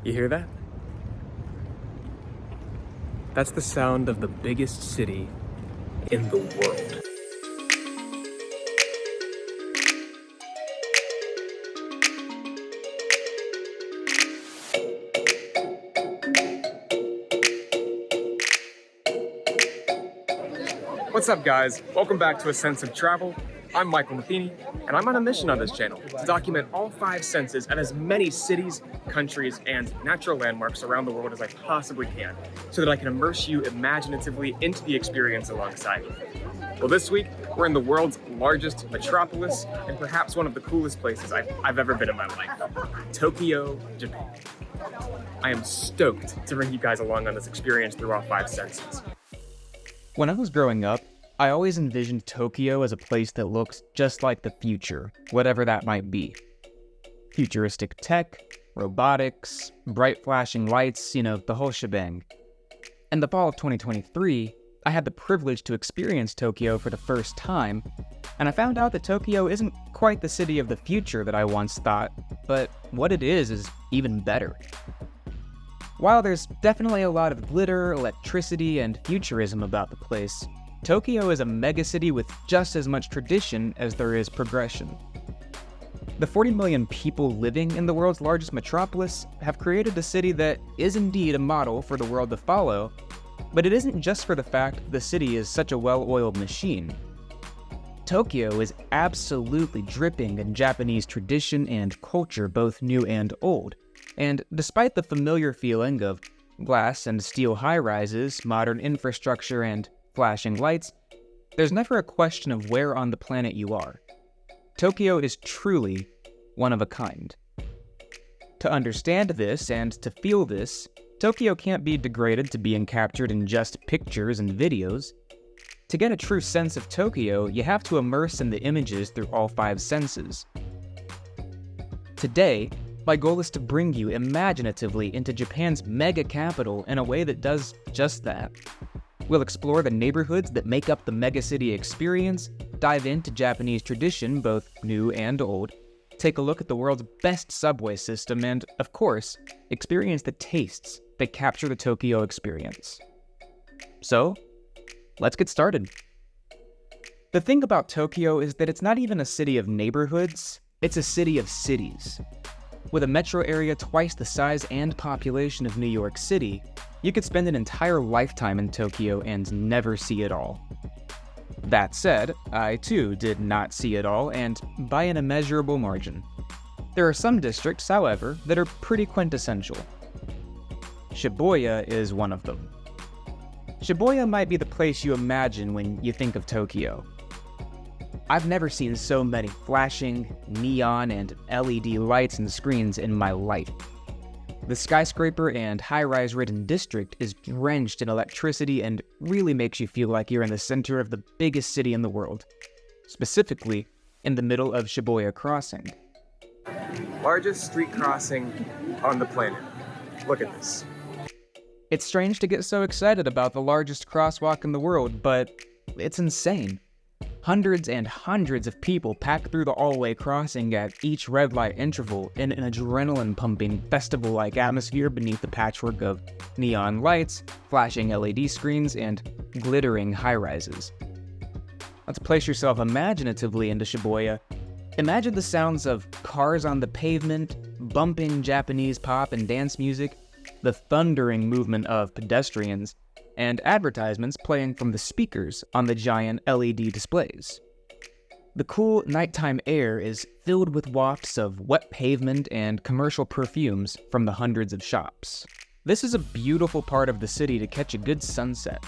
You hear that? That's the sound of the biggest city in the world. What's up, guys? Welcome back to A Sense of Travel. I'm Michael Matheny, and I'm on a mission on this channel to document all 5 senses of as many cities, countries, and natural landmarks around the world as I possibly can, so that I can immerse you imaginatively into the experience alongside me. Well, this week, we're in the world's largest metropolis, and perhaps one of the coolest places I've ever been in my life, Tokyo, Japan. I am stoked to bring you guys along on this experience through all 5 senses. When I was growing up, I always envisioned Tokyo as a place that looks just like the future, whatever that might be. Futuristic tech, robotics, bright flashing lights, the whole shebang. In the fall of 2023, I had the privilege to experience Tokyo for the first time, and I found out that Tokyo isn't quite the city of the future that I once thought, but what it is even better. While there's definitely a lot of glitter, electricity, and futurism about the place, Tokyo is a megacity with just as much tradition as there is progression. The 40 million people living in the world's largest metropolis have created a city that is indeed a model for the world to follow, but it isn't just for the fact the city is such a well-oiled machine. Tokyo is absolutely dripping in Japanese tradition and culture, both new and old. And despite the familiar feeling of glass and steel high-rises, modern infrastructure, and flashing lights, there's never a question of where on the planet you are. Tokyo is truly one of a kind. To understand this and to feel this, Tokyo can't be degraded to being captured in just pictures and videos. To get a true sense of Tokyo, you have to immerse in the images through all 5 senses. Today, my goal is to bring you imaginatively into Japan's mega capital in a way that does just that. We'll explore the neighborhoods that make up the Megacity Experience, dive into Japanese tradition, both new and old, take a look at the world's best subway system, and, of course, experience the tastes that capture the Tokyo experience. So, let's get started. The thing about Tokyo is that it's not even a city of neighborhoods, it's a city of cities. With a metro area twice the size and population of New York City, you could spend an entire lifetime in Tokyo and never see it all. That said, I too did not see it all, and by an immeasurable margin. There are some districts, however, that are pretty quintessential. Shibuya is one of them. Shibuya might be the place you imagine when you think of Tokyo. I've never seen so many flashing, neon, and LED lights and screens in my life. The skyscraper and high-rise ridden district is drenched in electricity and really makes you feel like you're in the center of the biggest city in the world, specifically in the middle of Shibuya Crossing. Largest street crossing on the planet. Look at this. It's strange to get so excited about the largest crosswalk in the world, but it's insane. Hundreds and hundreds of people pack through the all-way crossing at each red light interval in an adrenaline-pumping, festival-like atmosphere beneath the patchwork of neon lights, flashing LED screens, and glittering high-rises. Let's place yourself imaginatively into Shibuya. Imagine the sounds of cars on the pavement, bumping Japanese pop and dance music, the thundering movement of pedestrians, and advertisements playing from the speakers on the giant LED displays. The cool nighttime air is filled with wafts of wet pavement and commercial perfumes from the hundreds of shops. This is a beautiful part of the city to catch a good sunset.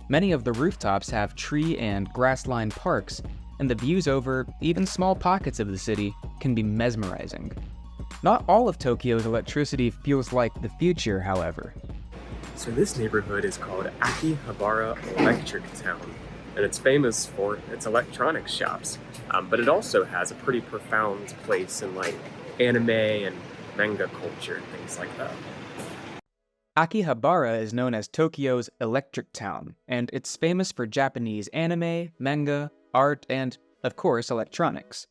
Many of the rooftops have tree and grass-lined parks, and the views over even small pockets of the city can be mesmerizing. Not all of Tokyo's electricity feels like the future, however. So this neighborhood is called Akihabara Electric Town, and it's famous for its electronics shops, but it also has a pretty profound place in anime and manga culture and things like that. Akihabara is known as Tokyo's Electric Town, and it's famous for Japanese anime, manga, art, and, of course, electronics.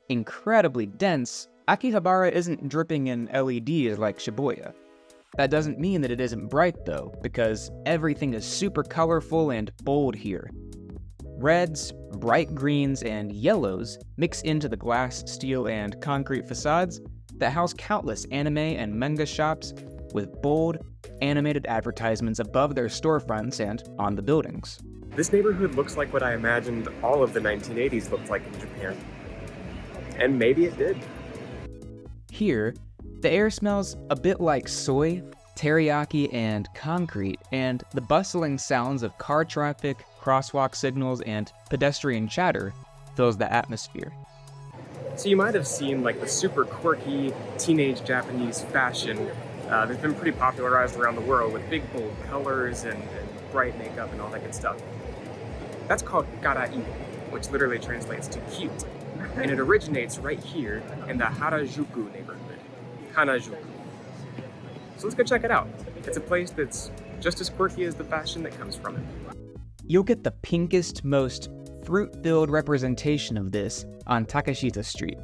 Incredibly dense, Akihabara isn't dripping in LEDs like Shibuya. That doesn't mean that it isn't bright though, because everything is super colorful and bold here. Reds, bright greens, and yellows mix into the glass, steel, and concrete facades that house countless anime and manga shops with bold, animated advertisements above their storefronts and on the buildings. This neighborhood looks like what I imagined all of the 1980s looked like in Japan. And maybe it did. Here, the air smells a bit like soy, teriyaki, and concrete, and the bustling sounds of car traffic, crosswalk signals, and pedestrian chatter fills the atmosphere. So you might have seen like the super quirky teenage Japanese fashion that's been pretty popularized around the world with big bold colors and bright makeup and all that good stuff. That's called karai, which literally translates to cute. And it originates right here in the Harajuku neighborhood. Harajuku. So let's go check it out. It's a place that's just as quirky as the fashion that comes from it. You'll get the pinkest, most fruit-filled representation of this on Takeshita Street.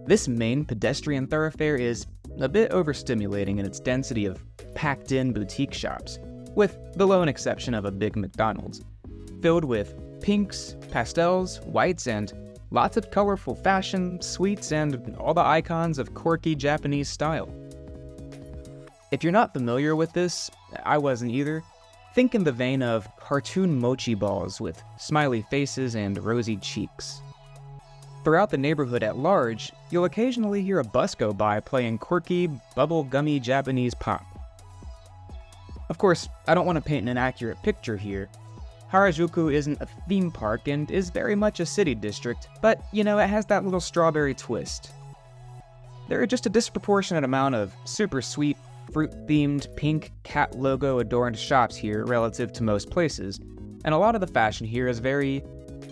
This main pedestrian thoroughfare is a bit overstimulating in its density of packed-in boutique shops, with the lone exception of a big McDonald's, filled with pinks, pastels, whites, and lots of colorful fashion, sweets, and all the icons of quirky Japanese style. If you're not familiar with this, I wasn't either, think in the vein of cartoon mochi balls with smiley faces and rosy cheeks. Throughout the neighborhood at large, you'll occasionally hear a bus go by playing quirky, bubble-gummy Japanese pop. Of course, I don't want to paint an inaccurate picture here. Harajuku isn't a theme park and is very much a city district, but, it has that little strawberry twist. There are just a disproportionate amount of super sweet, fruit-themed, pink, cat logo-adorned shops here relative to most places, and a lot of the fashion here is very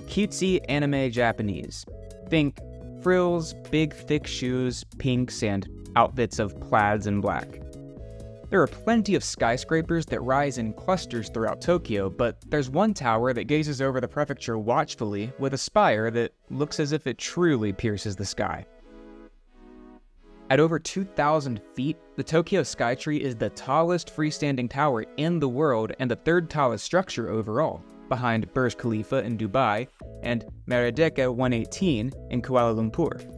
cutesy anime Japanese. Think frills, big thick shoes, pinks, and outfits of plaids and black. There are plenty of skyscrapers that rise in clusters throughout Tokyo, but there's one tower that gazes over the prefecture watchfully with a spire that looks as if it truly pierces the sky. At over 2,000 feet, the Tokyo Skytree is the tallest freestanding tower in the world and the third tallest structure overall, behind Burj Khalifa in Dubai and Merdeka 118 in Kuala Lumpur.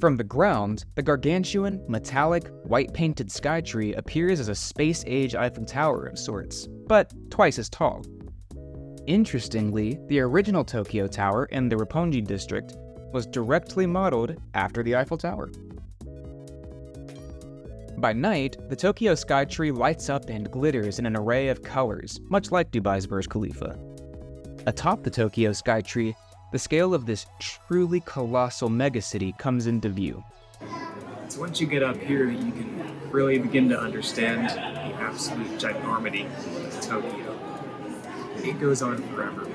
From the ground, the gargantuan, metallic, white-painted Skytree appears as a space-age Eiffel Tower of sorts, but twice as tall. Interestingly, the original Tokyo Tower in the Roppongi district was directly modeled after the Eiffel Tower. By night, the Tokyo Skytree lights up and glitters in an array of colors, much like Dubai's Burj Khalifa. Atop the Tokyo Skytree, the scale of this truly colossal megacity comes into view. It's once you get up here that you can really begin to understand the absolute ginormity of Tokyo. It goes on forever.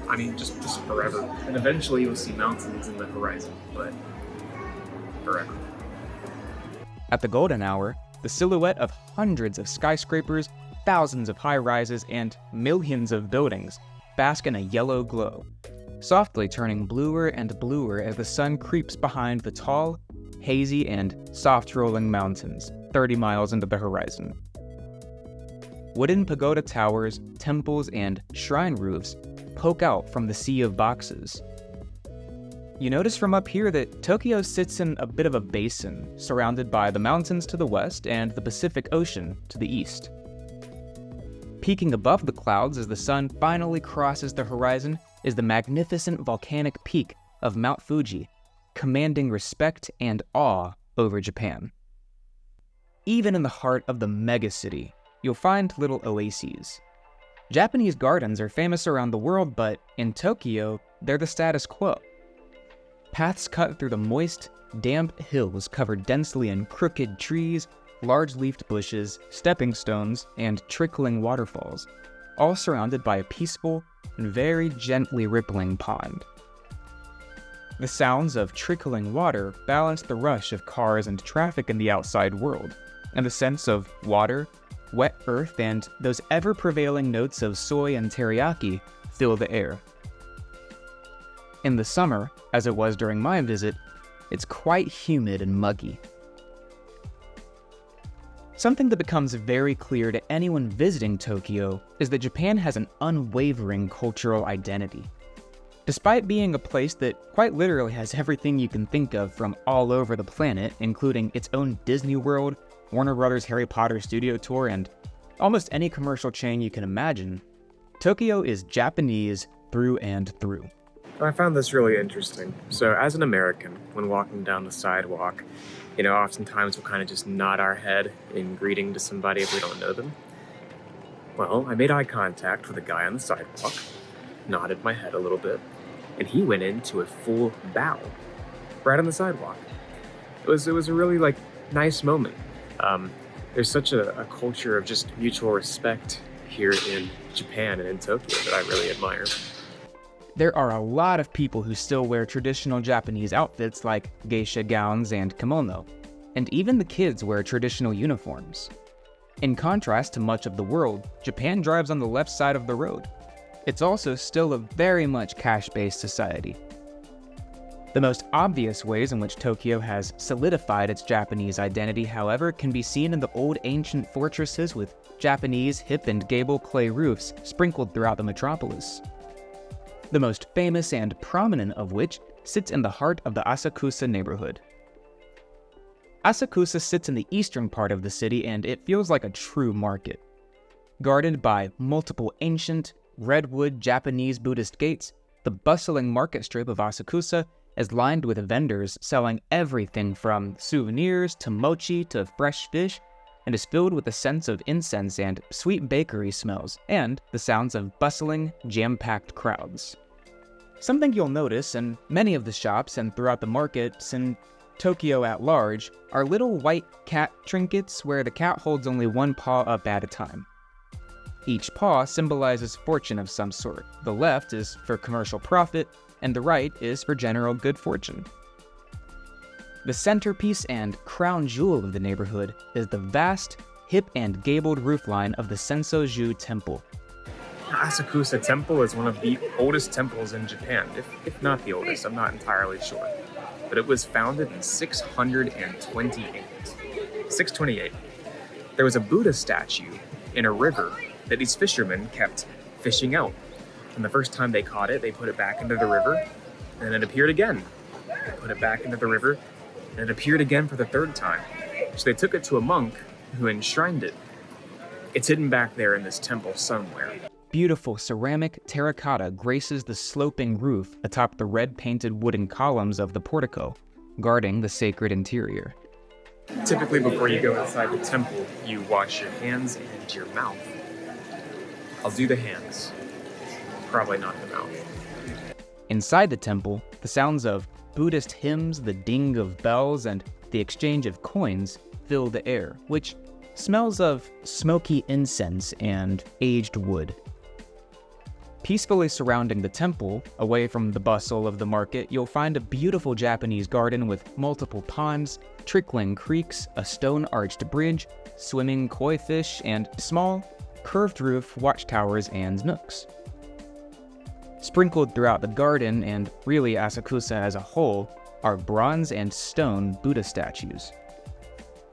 I mean, just forever. And eventually you'll see mountains in the horizon, but forever. At the golden hour, the silhouette of hundreds of skyscrapers, thousands of high-rises, and millions of buildings bask in a yellow glow, softly turning bluer and bluer as the sun creeps behind the tall, hazy, and soft-rolling mountains 30 miles into the horizon. Wooden pagoda towers, temples, and shrine roofs poke out from the sea of boxes. You notice from up here that Tokyo sits in a bit of a basin, surrounded by the mountains to the west and the Pacific Ocean to the east. Peeking above the clouds as the sun finally crosses the horizon is the magnificent volcanic peak of Mount Fuji, commanding respect and awe over Japan. Even in the heart of the megacity, you'll find little oases. Japanese gardens are famous around the world, but in Tokyo, they're the status quo. Paths cut through the moist, damp hills covered densely in crooked trees, large-leafed bushes, stepping stones, and trickling waterfalls, all surrounded by a peaceful and very gently rippling pond. The sounds of trickling water balance the rush of cars and traffic in the outside world, and the sense of water, wet earth, and those ever-prevailing notes of soy and teriyaki fill the air. In the summer, as it was during my visit, it's quite humid and muggy. Something that becomes very clear to anyone visiting Tokyo is that Japan has an unwavering cultural identity. Despite being a place that quite literally has everything you can think of from all over the planet, including its own Disney World, Warner Bros. Harry Potter studio tour, and almost any commercial chain you can imagine, Tokyo is Japanese through and through. I found this really interesting. So as an American, when walking down the sidewalk, oftentimes we'll kind of just nod our head in greeting to somebody if we don't know them. Well, I made eye contact with a guy on the sidewalk, nodded my head a little bit, and he went into a full bow right on the sidewalk. It was a really nice moment. There's such a culture of just mutual respect here in Japan and in Tokyo that I really admire. There are a lot of people who still wear traditional Japanese outfits like geisha gowns and kimono, and even the kids wear traditional uniforms. In contrast to much of the world, Japan drives on the left side of the road. It's also still a very much cash-based society. The most obvious ways in which Tokyo has solidified its Japanese identity, however, can be seen in the old ancient fortresses with Japanese hip and gable clay roofs sprinkled throughout the metropolis. The most famous and prominent of which sits in the heart of the Asakusa neighborhood. Asakusa sits in the eastern part of the city, and it feels like a true market. Guarded by multiple ancient, redwood Japanese Buddhist gates, the bustling market strip of Asakusa is lined with vendors selling everything from souvenirs to mochi to fresh fish, and is filled with a sense of incense and sweet bakery smells, and the sounds of bustling, jam-packed crowds. Something you'll notice in many of the shops and throughout the markets in Tokyo at large are little white cat trinkets where the cat holds only one paw up at a time. Each paw symbolizes fortune of some sort. The left is for commercial profit, and the right is for general good fortune. The centerpiece and crown jewel of the neighborhood is the vast, hip and gabled roofline of the Senso-ju Temple. Asakusa Temple is one of the oldest temples in Japan, if not the oldest, I'm not entirely sure. But it was founded in 628. 628. There was a Buddha statue in a river that these fishermen kept fishing out. And the first time they caught it, they put it back into the river, and it appeared again. They put it back into the river, and it appeared again for the third time. So they took it to a monk who enshrined it. It's hidden back there in this temple somewhere. Beautiful ceramic terracotta graces the sloping roof atop the red-painted wooden columns of the portico, guarding the sacred interior. Typically, before you go inside the temple, you wash your hands and your mouth. I'll do the hands, probably not the mouth. Inside the temple, the sounds of Buddhist hymns, the ding of bells, and the exchange of coins fill the air, which smells of smoky incense and aged wood. Peacefully surrounding the temple, away from the bustle of the market, you'll find a beautiful Japanese garden with multiple ponds, trickling creeks, a stone-arched bridge, swimming koi fish, and small, curved-roof watchtowers and nooks. Sprinkled throughout the garden, and really Asakusa as a whole, are bronze and stone Buddha statues.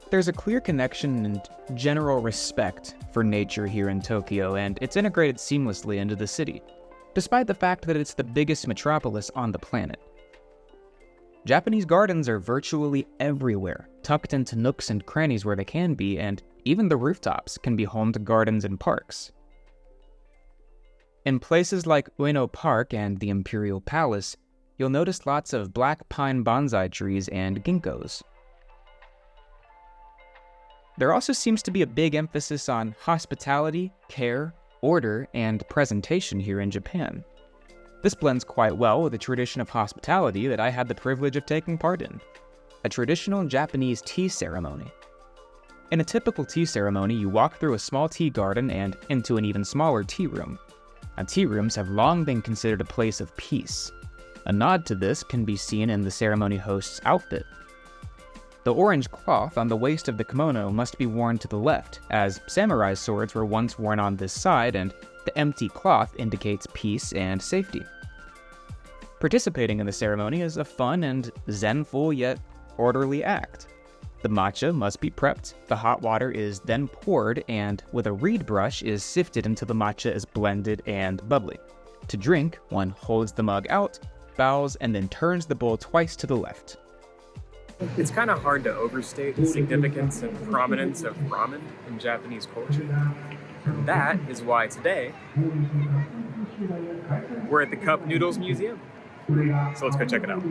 There's a clear connection and general respect for nature here in Tokyo, and it's integrated seamlessly into the city, despite the fact that it's the biggest metropolis on the planet. Japanese gardens are virtually everywhere, tucked into nooks and crannies where they can be, and even the rooftops can be home to gardens and parks. In places like Ueno Park and the Imperial Palace, you'll notice lots of black pine bonsai trees and ginkgos. There also seems to be a big emphasis on hospitality, care, order, and presentation here in Japan. This blends quite well with the tradition of hospitality that I had the privilege of taking part in, a traditional Japanese tea ceremony. In a typical tea ceremony, you walk through a small tea garden and into an even smaller tea room. Now, tea rooms have long been considered a place of peace. A nod to this can be seen in the ceremony host's outfit. The orange cloth on the waist of the kimono must be worn to the left, as samurai swords were once worn on this side, and the empty cloth indicates peace and safety. Participating in the ceremony is a fun and zenful yet orderly act. The matcha must be prepped, the hot water is then poured, and with a reed brush is sifted until the matcha is blended and bubbly. To drink, one holds the mug out, bows, and then turns the bowl twice to the left. It's kind of hard to overstate the significance and prominence of ramen in Japanese culture. And that is why today we're at the Cup Noodles Museum. So let's go check it out.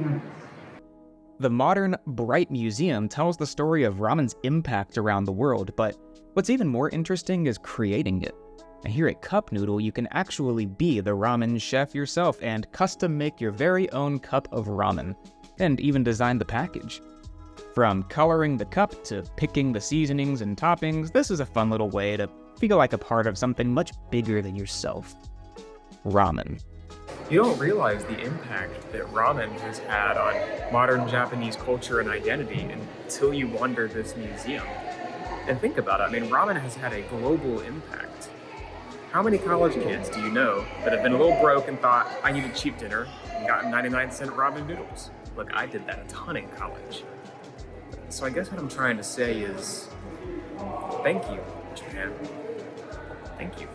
The modern, bright museum tells the story of ramen's impact around the world, but what's even more interesting is creating it. And here at Cup Noodle, you can actually be the ramen chef yourself and custom make your very own cup of ramen, and even design the package. From coloring the cup to picking the seasonings and toppings, this is a fun little way to feel like a part of something much bigger than yourself. Ramen. You don't realize the impact that ramen has had on modern Japanese culture and identity until you wander this museum. And think about it, I mean, ramen has had a global impact. How many college kids do you know that have been a little broke and thought, I need a cheap dinner, and gotten 99-cent ramen noodles? Look, I did that a ton in college. So I guess what I'm trying to say is, thank you, Japan. Thank you.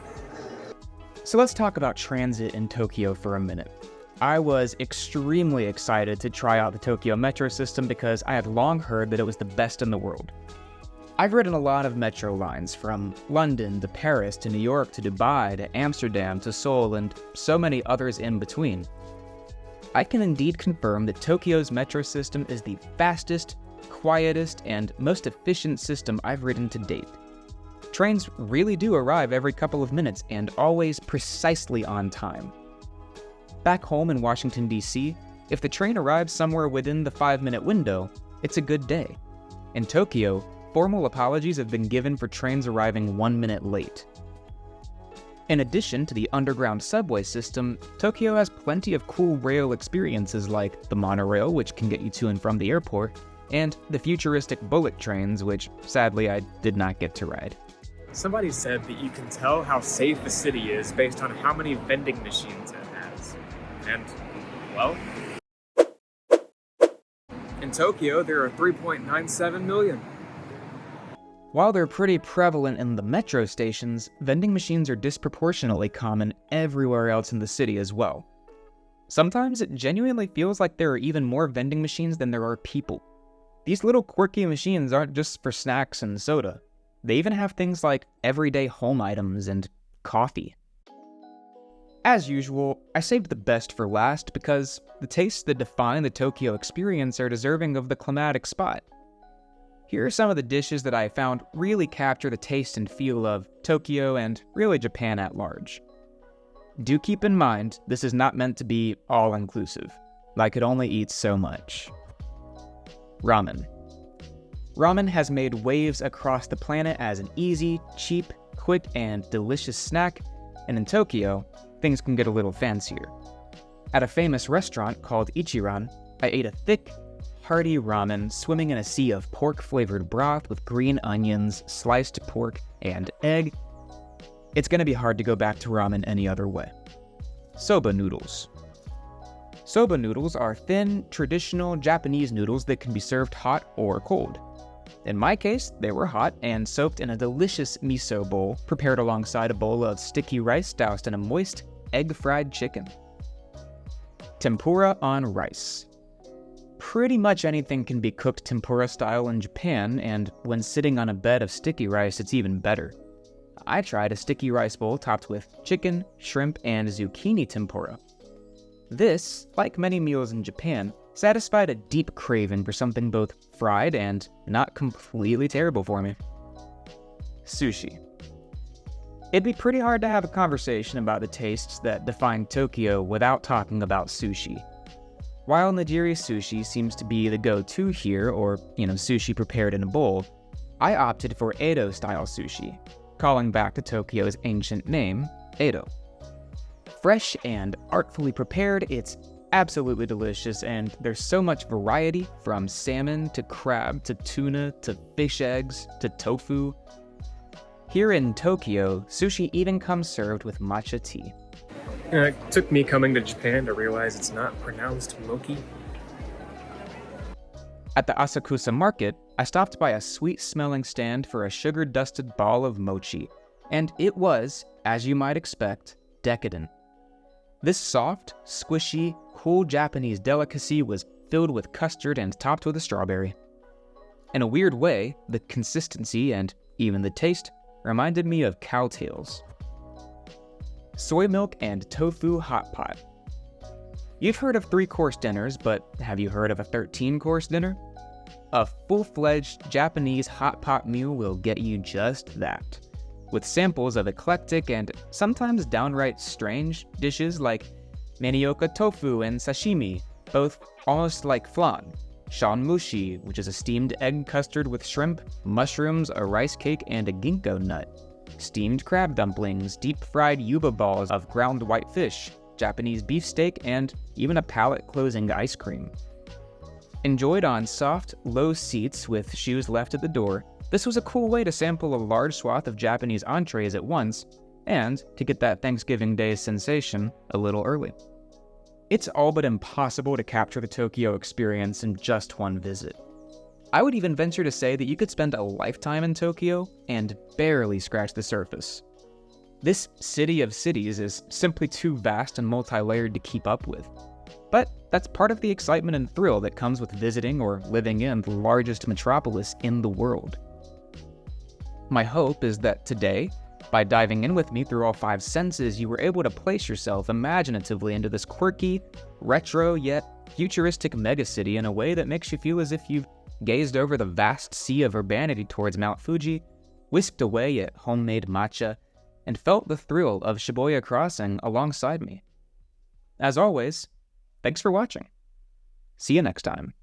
So let's talk about transit in Tokyo for a minute. I was extremely excited to try out the Tokyo metro system because I had long heard that it was the best in the world. I've ridden a lot of metro lines, from London to Paris to New York to Dubai to Amsterdam to Seoul and so many others in between. I can indeed confirm that Tokyo's metro system is the fastest, quietest, and most efficient system I've ridden to date. Trains really do arrive every couple of minutes and always precisely on time. Back home in Washington, D.C., if the train arrives somewhere within the 5-minute window, it's a good day. In Tokyo, formal apologies have been given for trains arriving 1 minute late. In addition to the underground subway system, Tokyo has plenty of cool rail experiences like the monorail, which can get you to and from the airport, and the futuristic bullet trains, which sadly I did not get to ride. Somebody said that you can tell how safe a city is based on how many vending machines it has. And, well, in Tokyo, there are 3.97 million. While they're pretty prevalent in the metro stations, vending machines are disproportionately common everywhere else in the city as well. Sometimes it genuinely feels like there are even more vending machines than there are people. These little quirky machines aren't just for snacks and soda. They even have things like everyday home items and coffee. As usual, I saved the best for last because the tastes that define the Tokyo experience are deserving of the climatic spot. Here are some of the dishes that I found really capture the taste and feel of Tokyo and really Japan at large. Do keep in mind, this is not meant to be all-inclusive. I could only eat so much. Ramen. Ramen has made waves across the planet as an easy, cheap, quick, and delicious snack, and in Tokyo, things can get a little fancier. At a famous restaurant called Ichiran, I ate a thick, hearty ramen swimming in a sea of pork-flavored broth with green onions, sliced pork, and egg. It's gonna be hard to go back to ramen any other way. Soba noodles. Soba noodles are thin, traditional Japanese noodles that can be served hot or cold. In my case, they were hot and soaked in a delicious miso bowl prepared alongside a bowl of sticky rice doused in a moist, egg-fried chicken. Tempura on rice. Pretty much anything can be cooked tempura style in Japan, and when sitting on a bed of sticky rice, it's even better. I tried a sticky rice bowl topped with chicken, shrimp, and zucchini tempura. This, like many meals in Japan, satisfied a deep craving for something both fried and not completely terrible for me. Sushi. It'd be pretty hard to have a conversation about the tastes that define Tokyo without talking about sushi. While nigiri sushi seems to be the go-to here, or, sushi prepared in a bowl, I opted for Edo-style sushi, calling back to Tokyo's ancient name, Edo. Fresh and artfully prepared, it's absolutely delicious, and there's so much variety, from salmon to crab to tuna to fish eggs to tofu. Here in Tokyo, sushi even comes served with matcha tea. It took me coming to Japan to realize it's not pronounced Moki. At the Asakusa market, I stopped by a sweet-smelling stand for a sugar-dusted ball of mochi, and it was, as you might expect, decadent. This soft, squishy, cool Japanese delicacy was filled with custard and topped with a strawberry. In a weird way, the consistency and even the taste reminded me of cowtails. Soy milk and tofu hot pot. You've heard of 3-course dinners, but have you heard of a 13-course dinner? A full-fledged Japanese hot pot meal will get you just that, with samples of eclectic and sometimes downright strange dishes like manioka tofu and sashimi, both almost like flan, shanmushi, which is a steamed egg custard with shrimp, mushrooms, a rice cake, and a ginkgo nut, steamed crab dumplings, deep-fried yuba balls of ground white fish, Japanese beefsteak, and even a palate-closing ice cream. Enjoyed on soft, low seats with shoes left at the door, this was a cool way to sample a large swath of Japanese entrees at once, and to get that Thanksgiving Day sensation a little early. It's all but impossible to capture the Tokyo experience in just one visit. I would even venture to say that you could spend a lifetime in Tokyo and barely scratch the surface. This city of cities is simply too vast and multi-layered to keep up with. But that's part of the excitement and thrill that comes with visiting or living in the largest metropolis in the world. My hope is that today, by diving in with me through all 5 senses, you were able to place yourself imaginatively into this quirky, retro yet futuristic megacity in a way that makes you feel as if you've gazed over the vast sea of urbanity towards Mount Fuji, whisked away at homemade matcha, and felt the thrill of Shibuya Crossing alongside me. As always, thanks for watching. See you next time.